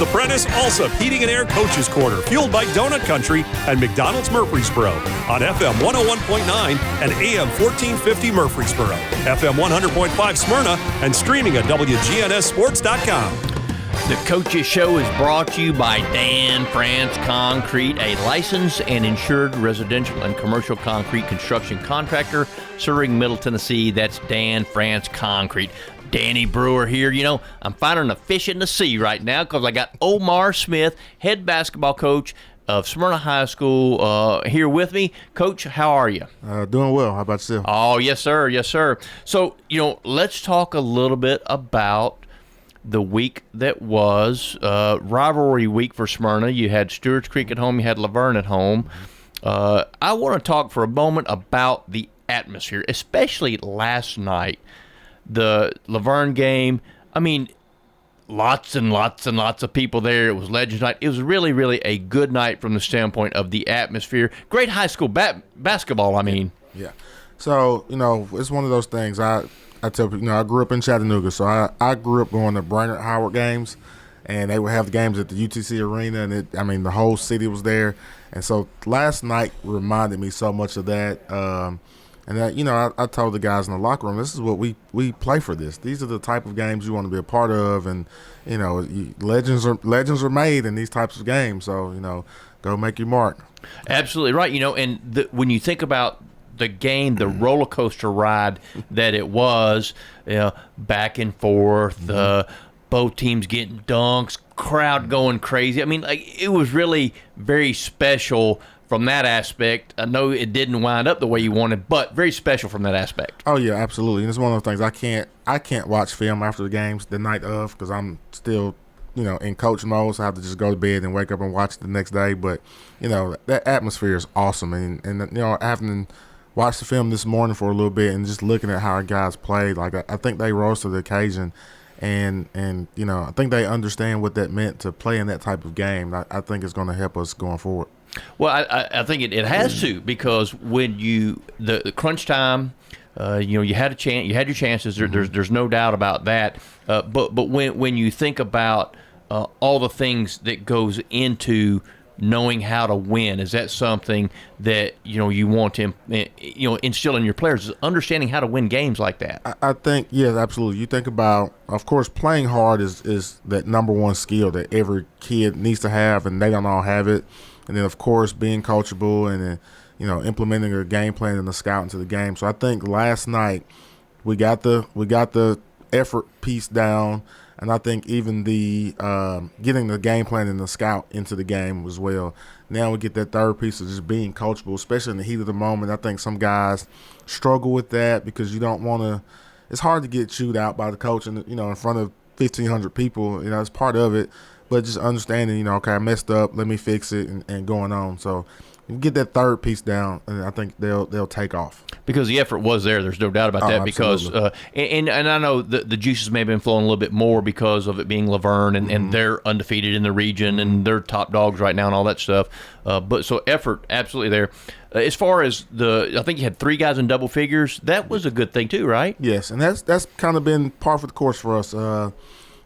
The Prentice Allsup Heating and Air Coaches Corner, fueled by Donut Country and McDonald's Murfreesboro on FM 101.9 and AM 1450 Murfreesboro, FM 100.5 Smyrna, and streaming at WGNSSports.com. The Coaches Show is brought to you by Dan France Concrete, a licensed and insured residential and commercial concrete construction contractor serving Middle Tennessee. That's Dan France Concrete. Danny Brewer here. You know, I'm finding a fish in the sea right now because I got Omar Smith, head basketball coach of Smyrna High School, here with me. Coach, how are you? Doing well. How about yourself? Oh, yes, sir. Yes, sir. So, you know, let's talk a little bit about the week that was rivalry week for Smyrna. You had Stewart's Creek at home. You had Laverne at home. I want to talk for a moment about the atmosphere, especially last night. The Laverne game, I mean, lots and lots and lots of people there. It was Legends Night. It was really, really a good night from the standpoint of the atmosphere. Great high school basketball, I mean. Yeah. So, you know, it's one of those things. I tell people, you know, I grew up in Chattanooga, so I grew up going to Brainerd Howard games, and they would have the games at the UTC Arena, and the whole city was there. And so last night reminded me so much of that. And that, you know, I told the guys in the locker room, this is what we play for this. These are the type of games you want to be a part of, and, you know, legends are made in these types of games. So, you know, go make your mark. Absolutely right. You know, and when you think about the game, the roller coaster ride that it was, you know, back and forth, both teams getting dunks, crowd going crazy. I mean, like, it was really very special from that aspect. I know it didn't wind up the way you wanted, but very special from that aspect. Oh yeah, absolutely. And it's one of those things I can't watch film after the games the night of because I'm still, you know, in coach mode, so I have to just go to bed and wake up and watch it the next day. But, you know, that atmosphere is awesome, and you know, having watched the film this morning for a little bit and just looking at how our guys played, like I think they rose to the occasion, and you know, I think they understand what that meant to play in that type of game. I think it's going to help us going forward. Well, I think it has to, because when the crunch time, you know, you had a chance, you had your chances. There's no doubt about that. But when you think about all the things that goes into knowing how to win, is that something that, you know, you want to, you know, instill in your players, is understanding how to win games like that? I think, yes, absolutely. You think about, of course, playing hard is that number one skill that every kid needs to have, and they don't all have it. And then, of course, being coachable and then, you know, implementing a game plan and the scout into the game. So I think last night we got the effort piece down, and I think even the getting the game plan and the scout into the game as well. Now we get that third piece of just being coachable, especially in the heat of the moment. I think some guys struggle with that because you don't want to – it's hard to get chewed out by the coach, and, you know, in front of 1,500 people. You know, it's part of it. But just understanding, you know, okay, I messed up, let me fix it, and going on. So you get that third piece down, and I think they'll take off. Because the effort was there, there's no doubt about that. Because and I know the juices may have been flowing a little bit more because of it being Laverne, and they're undefeated in the region, and they're top dogs right now and all that stuff. But so effort absolutely there. As far as I think you had 3 guys in double figures. That was a good thing too, right? Yes, and that's kind of been par for the course for us.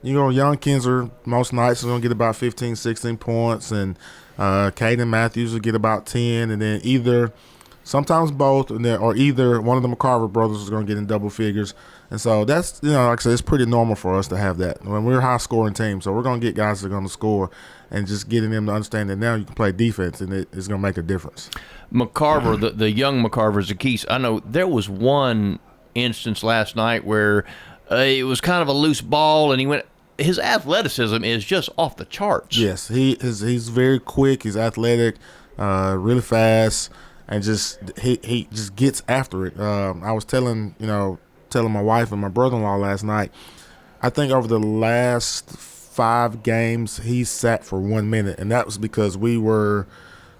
You know, young Kinzer most nights are going to get about 15, 16 points, and Caden Matthews will get about 10, and then either sometimes both, or either one of the McCarver brothers is going to get in double figures. And so that's, you know, like I said, it's pretty normal for us to have that. When we're a high-scoring team, so we're going to get guys that are going to score, and just getting them to understand that now you can play defense, and it's going to make a difference. McCarver, the young McCarver, Zakis, I know there was one instance last night where it was kind of a loose ball, and he went – his athleticism is just off the charts. Yes, he's very quick. He's athletic, really fast, and just he just gets after it. I was telling my wife and my brother-in-law last night, I think over the last 5 games he sat for 1 minute, and that was because we were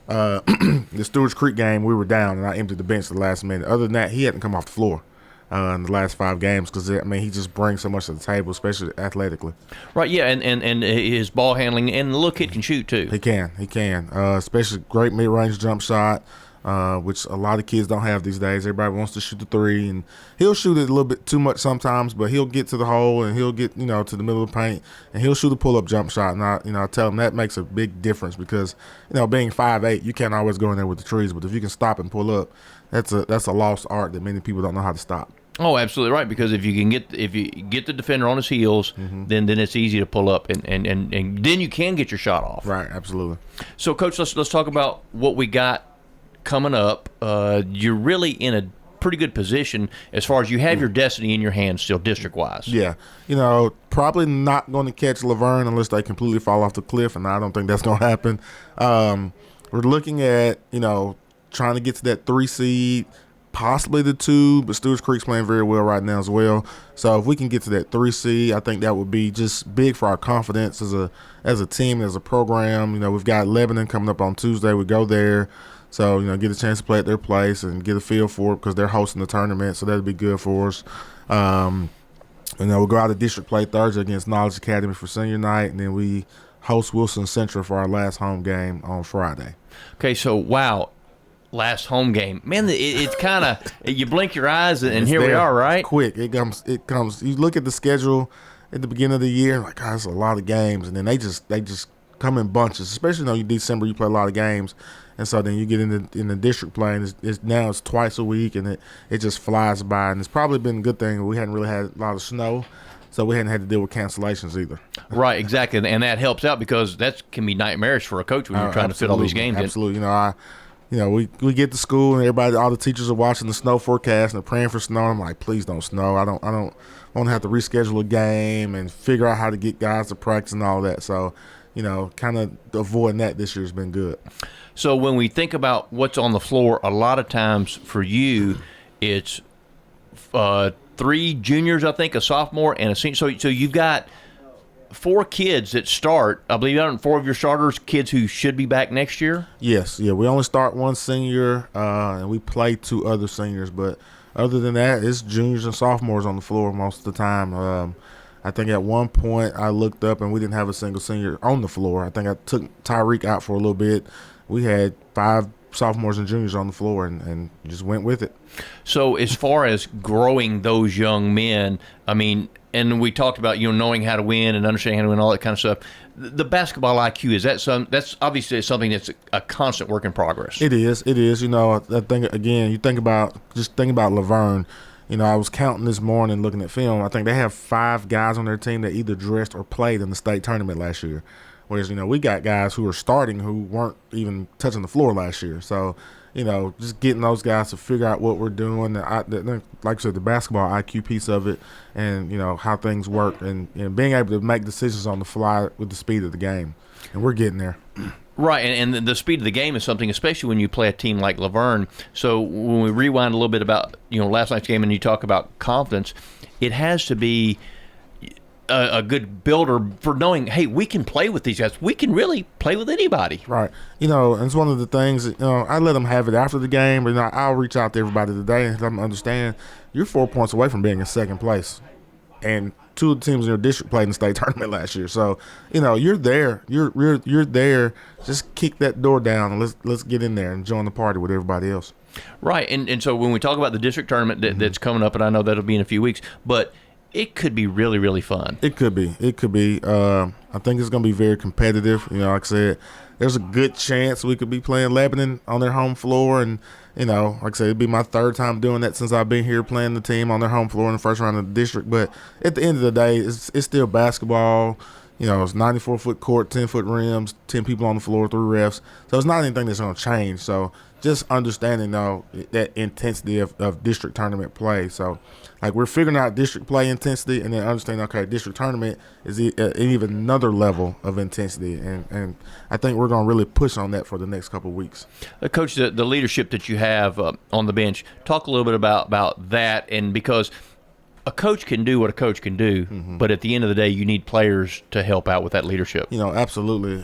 the Stewart's Creek game, we were down, and I emptied the bench the last minute. Other than that, he hadn't come off the floor in the last 5 games because, I mean, he just brings so much to the table, especially athletically. Right, yeah, and his ball handling, and the little kid can shoot too. He can, especially great mid-range jump shot. which a lot of kids don't have these days. Everybody wants to shoot the three, and he'll shoot it a little bit too much sometimes, but he'll get to the hole and he'll get, to the middle of the paint, and he'll shoot a pull-up jump shot. And I tell him that makes a big difference because, being 5'8", you can't always go in there with the trees, but if you can stop and pull up, that's a lost art that many people don't know how to stop. Oh, absolutely right. Because if you get the defender on his heels, then it's easy to pull up, and then you can get your shot off. Right, absolutely. So, Coach, let's talk about what we got coming up. You're really in a pretty good position as far as you have your destiny in your hands still, district-wise. Yeah, probably not going to catch Laverne unless they completely fall off the cliff, and I don't think that's going to happen. We're looking at trying to get to that 3 seed. Possibly the 2, but Stewart's Creek's playing very well right now as well. So if we can get to that 3 seed, I think that would be just big for our confidence as a team, as a program. We've got Lebanon coming up on Tuesday. We go there, so get a chance to play at their place and get a feel for it because they're hosting the tournament. So that'd be good for us. We'll go out to district play Thursday against Knowledge Academy for senior night, and then we host Wilson Central for our last home game on Friday. Okay, so wow. Last home game, man. It's kind of you blink your eyes and here we are, right? Quick, it comes. You look at the schedule at the beginning of the year, like, God, it's a lot of games, and then they just come in bunches. Especially in December, you play a lot of games, and so then you get in the district play, and it's twice a week, and it just flies by. And it's probably been a good thing we hadn't really had a lot of snow, so we hadn't had to deal with cancellations either. Right, exactly, and that helps out because that can be nightmarish for a coach when you're trying to fit all these games in. Absolutely, we get to school and all the teachers are watching the snow forecast and they're praying for snow. I'm like, please don't snow. I don't want to have to reschedule a game and figure out how to get guys to practice and all that. So, kind of avoiding that this year has been good. So when we think about what's on the floor, a lot of times for you, it's 3 juniors, I think, a sophomore and a senior. So you've got 4 kids that start. I believe 4 of your starters, kids who should be back next year? Yes. Yeah, we only start 1 senior, and we play 2 other seniors. But other than that, it's juniors and sophomores on the floor most of the time. I think at one point I looked up and we didn't have a single senior on the floor. I think I took Tyreek out for a little bit. We had 5 sophomores and juniors on the floor and just went with it. So as far as growing those young men, I mean – and we talked about knowing how to win and understanding how to win, all that kind of stuff. The basketball IQ, that's obviously something that's a constant work in progress. It is. I think again, you think about Laverne. I was counting this morning, looking at film. I think they have 5 guys on their team that either dressed or played in the state tournament last year. Whereas we got guys who are starting who weren't even touching the floor last year. So. Just getting those guys to figure out what we're doing. Like I said, the basketball IQ piece of it and, how things work and being able to make decisions on the fly with the speed of the game. And we're getting there. Right, and the speed of the game is something, especially when you play a team like Laverne. So when we rewind a little bit about, last night's game and you talk about confidence, it has to be a good builder for knowing, hey, we can play with these guys. We can really play with anybody. Right. And it's one of the things that, I let them have it after the game, but I'll reach out to everybody today and let them understand you're 4 points away from being in second place. And 2 of the teams in your district played in the state tournament last year. So, you're there. You're there. Just kick that door down and let's get in there and join the party with everybody else. Right. And so when we talk about the district tournament that's coming up, and I know that'll be in a few weeks, but it could be really, really fun. It could be. I think it's going to be very competitive. Like I said, there's a good chance we could be playing Lebanon on their home floor. And, like I said, it'd be my 3rd time doing that since I've been here playing the team on their home floor in the first round of the district. But at the end of the day, it's still basketball. It's 94-foot court, 10-foot rims, 10 people on the floor, 3 refs. So it's not anything that's going to change. So just understanding, that intensity of district tournament play. So, we're figuring out district play intensity and then understanding, okay, district tournament is even another level of intensity. And I think we're going to really push on that for the next couple of weeks. Coach, the leadership that you have on the bench, talk a little bit about that. And because a coach can do what a coach can do, but at the end of the day, you need players to help out with that leadership. Absolutely.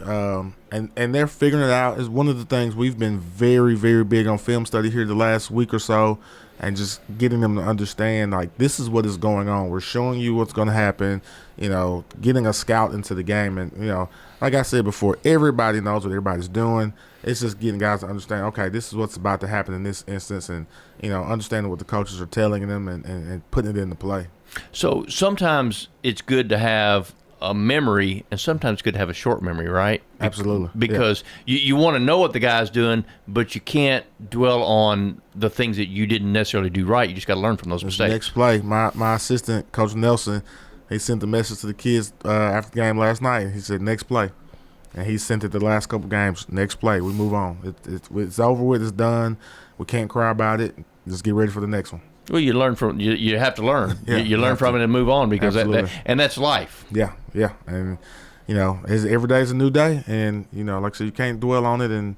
And they're figuring it out. Is one of the things we've been very, very big on film study here the last week or so. and just getting them to understand, like, this is what is going on. We're showing you what's going to happen, getting a scout into the game. And, like I said before, everybody knows what everybody's doing. It's just getting guys to understand, okay, this is what's about to happen in this instance, and, understanding what the coaches are telling them and putting it into play. So sometimes it's good to have a memory, and sometimes it's good to have a short memory, right? Absolutely. Because you want to know what the guy's doing, but you can't dwell on the things that you didn't necessarily do right. You just got to learn from those mistakes. Next play, my assistant, Coach Nelson, he sent the message to the kids after the game last night. He said, next play. And he sent it the last couple games. Next play, we move on. It's over with. It's done. We can't cry about it. Just get ready for the next one. Well, you learn from you have to learn. Yeah, you learn from it and move on, because and that's life. Yeah, and every day is a new day, and like I said, you can't dwell on it and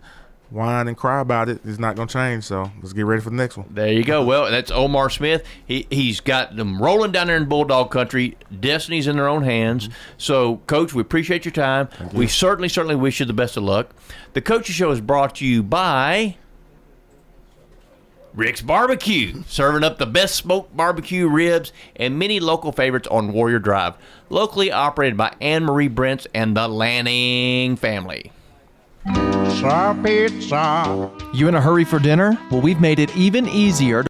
whine and cry about it. It's not going to change. So let's get ready for the next one. There you go. Well, that's Omar Smith. He's got them rolling down there in Bulldog Country. Destiny's in their own hands. Mm-hmm. So, Coach, we appreciate your time. We certainly wish you the best of luck. The Coaches Show is brought to you by Rick's Barbecue, serving up the best smoked barbecue, ribs, and many local favorites on Warrior Drive. Locally operated by Anne Marie Brents and the Lanning family. You in a hurry for dinner? Well, we've made it even easier